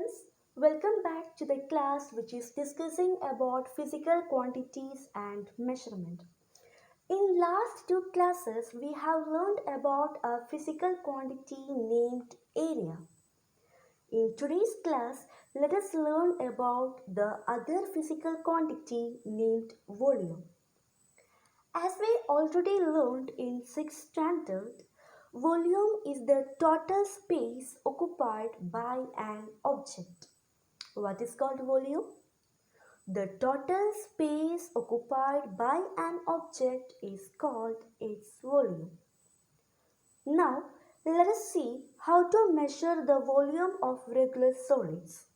students, welcome back to the class which is discussing about physical quantities and measurement. In last two classes we have learned about a physical quantity named area. In today's class let us learn about the other physical quantity named volume. As we already learned in 6th standard, volume is the total space occupied by an object. What is called volume? The total space occupied by an object is called its volume. Now, let us see how to measure the volume of regular solids.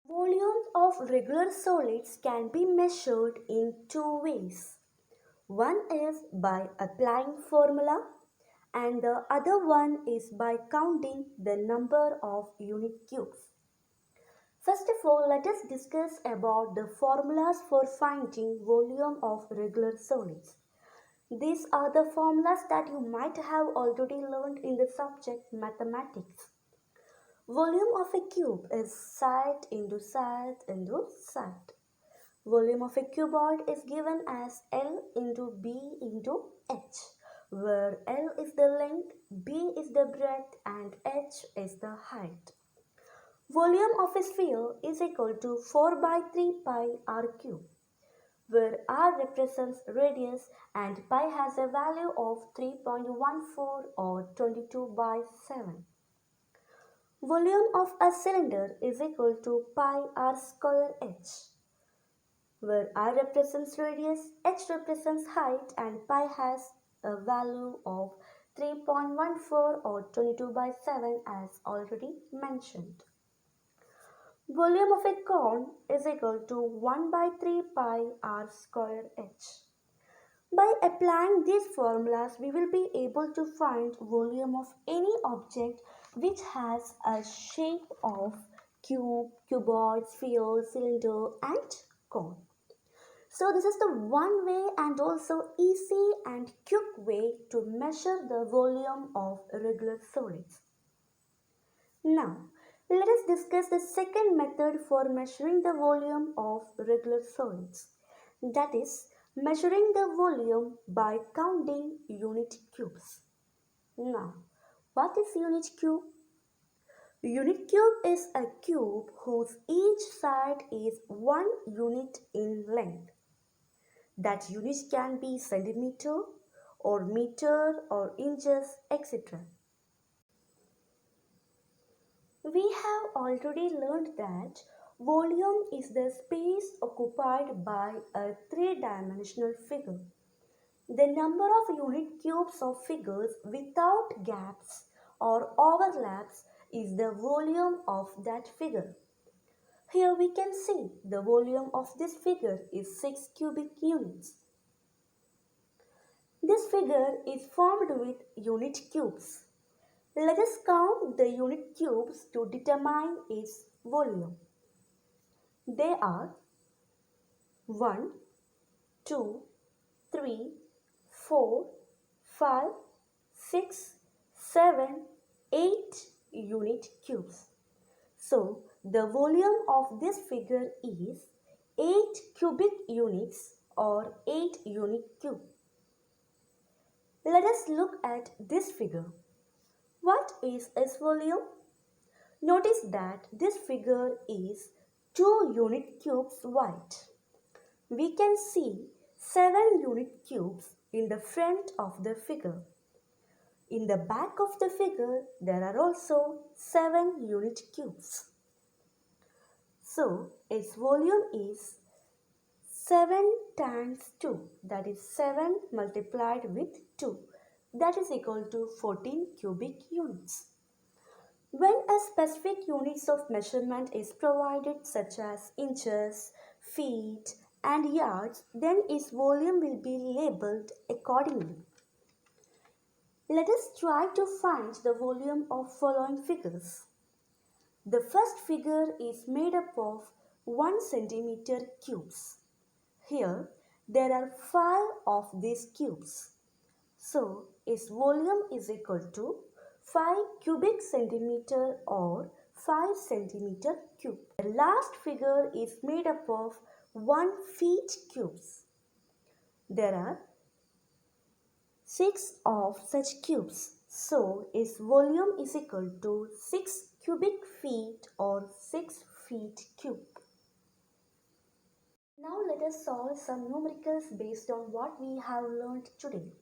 Volume of regular solids can be measured in two ways. One is by applying formula and the other one is by counting the number of unit cubes. First of all, let us discuss about the formulas for finding volume of regular solids. These are the formulas that you might have already learned in the subject mathematics. Volume of a cube is side into side into side. Volume of a cuboid is given as L into B into H, where L is the length, B is the breadth and H is the height. Volume of a sphere is equal to 4 by 3 pi r cube, where r represents radius and pi has a value of 3.14 or 22 by 7. Volume of a cylinder is equal to pi r square h, where r represents radius, h represents height and pi has a value of 3.14 or 22 by 7 as already mentioned. Volume of a cone is equal to 1 by 3 pi r square h. By applying these formulas, we will be able to find volume of any object which has a shape of cube, cuboid, sphere, cylinder and cone. So this is the one way and also easy and quick way to measure the volume of regular solids. Now, let us discuss the second method for measuring the volume of regular solids. That is, measuring the volume by counting unit cubes. Now, what is unit cube? Unit cube is a cube whose each side is 1 unit in length. That unit can be centimeter or meter or inches, etc. We have already learned that volume is the space occupied by a three-dimensional figure. The number of unit cubes of figures without gaps or overlaps is the volume of that figure. Here we can see the volume of this figure is 6 cubic units. This figure is formed with unit cubes. Let us count the unit cubes to determine its volume. They are 1, 2, 3, 4, 5, 6, 7, 8 unit cubes. So, the volume of this figure is 8 cubic units or 8 unit cube. Let us look at this figure. What is its volume? Notice that this figure is 2 unit cubes wide. We can see 7 unit cubes in the front of the figure. In the back of the figure, there are also 7 unit cubes. So, its volume is 7 times 2, that is 7 multiplied with 2, that is equal to 14 cubic units. When a specific units of measurement is provided such as inches, feet and yards, then its volume will be labeled accordingly. Let us try to find the volume of following figures. The first figure is made up of 1 centimeter cubes. Here there are 5 of these cubes. So its volume is equal to 5 cubic centimeter or 5 centimeter cube. The last figure is made up of 1 feet cubes. There are 6 of such cubes. So its volume is equal to 6 cubic feet or 6 feet cube. Now let us solve some numericals based on what we have learned today.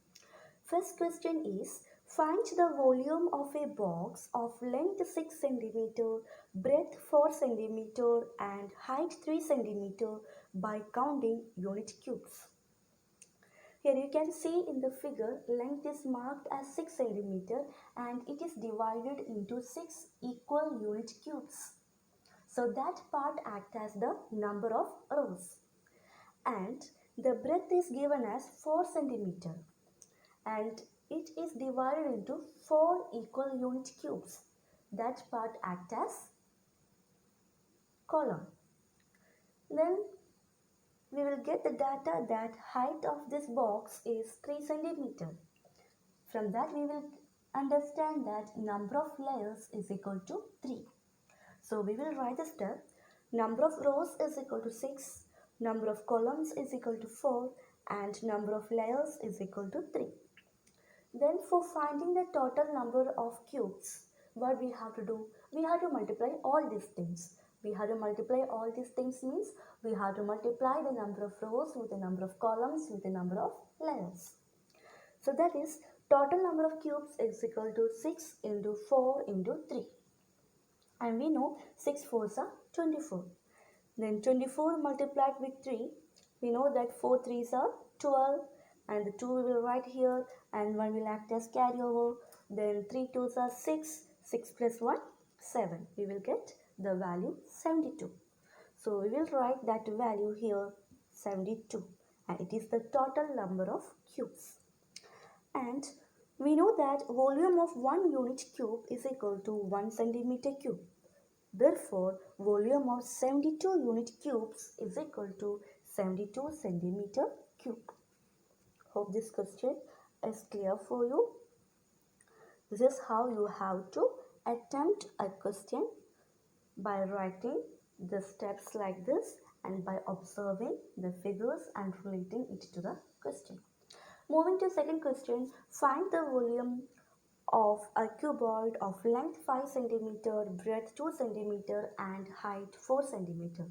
First question is, find the volume of a box of length 6 cm, breadth 4 cm and height 3 cm by counting unit cubes. Here you can see in the figure, length is marked as 6 cm and it is divided into 6 equal unit cubes. So that part acts as the number of rows. And the breadth is given as 4 cm and it is divided into 4 equal unit cubes. That part acts as column. Then we will get the data that height of this box is 3 cm. From that we will understand that number of layers is equal to 3. So we will write the step. Number of rows is equal to 6, number of columns is equal to 4 and number of layers is equal to 3. Then for finding the total number of cubes, what we have to do? We have to multiply all these things. We have to multiply all these things means we have to multiply the number of rows with the number of columns with the number of layers. So that is total number of cubes is equal to 6 into 4 into 3. And we know 6 4s are 24. Then 24 multiplied with 3, we know that 4 3s are 12 and the 2 we will write here and 1 will act as carryover. Then 3 2s are 6, 6 plus 1, 7. We will get the value 72. So we will write that value here 72 and it is the total number of cubes. And we know that volume of 1 unit cube is equal to 1 centimeter cube. Therefore, volume of 72 unit cubes is equal to 72 centimeter cube. Hope this question is clear for you. This is how you have to attempt a question by writing the steps like this and by observing the figures and relating it to the question. Moving to second question, find the volume of a cuboid of length 5 cm, breadth 2 cm and height 4 cm.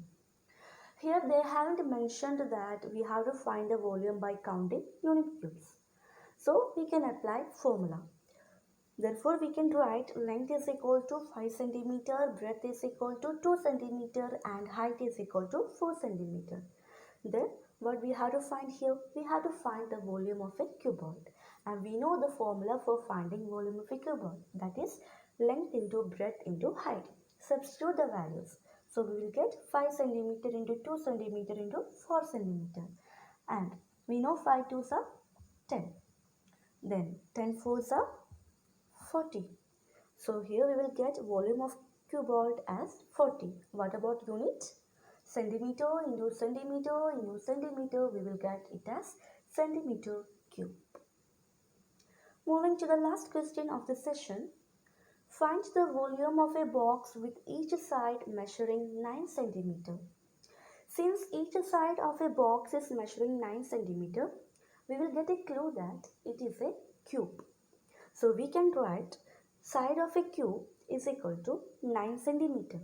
Here they haven't mentioned that we have to find the volume by counting unit cubes. So we can apply formula. Therefore we can write length is equal to 5 cm, breadth is equal to 2 cm and height is equal to 4 cm. Then what we have to find here? We have to find the volume of a cuboid. And we know the formula for finding volume of a cuboid. That is length into breadth into height. Substitute the values. So we will get 5 cm into 2 cm into 4 cm. And we know 5 2s are 10. Then 10 4s are 40. So here we will get volume of cuboid as 40. What about unit? Centimeter into centimeter into centimeter, we will get it as centimeter cube. Moving to the last question of the session. Find the volume of a box with each side measuring 9 centimeter. Since each side of a box is measuring 9 centimeter, we will get a clue that it is a cube. So we can write side of a cube is equal to 9 centimeter.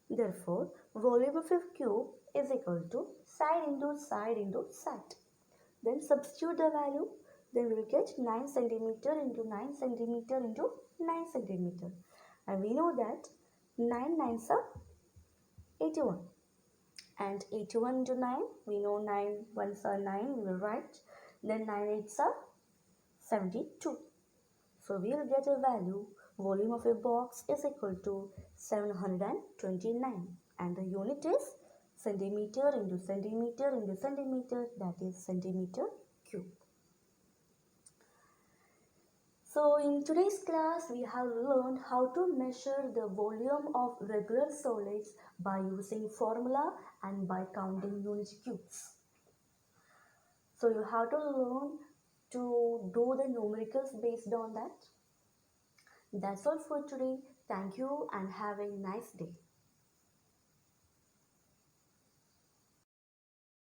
Therefore, volume of a cube is equal to side into side into side. Then substitute the value. Then we will get 9 centimeter into 9 centimeter into 9 centimeter. And we know that 9 9s are 81. And 81 into 9, we know 9 1s are 9, we will write. Then 9 8s are 72. So we will get a value, volume of a box is equal to 729 and the unit is centimeter into centimeter into centimeter, that is centimeter cube. So in today's class we have learned how to measure the volume of regular solids by using formula and by counting unit cubes. So you have to learn to do the numericals based on that. That's all for today. Thank you and have a nice day.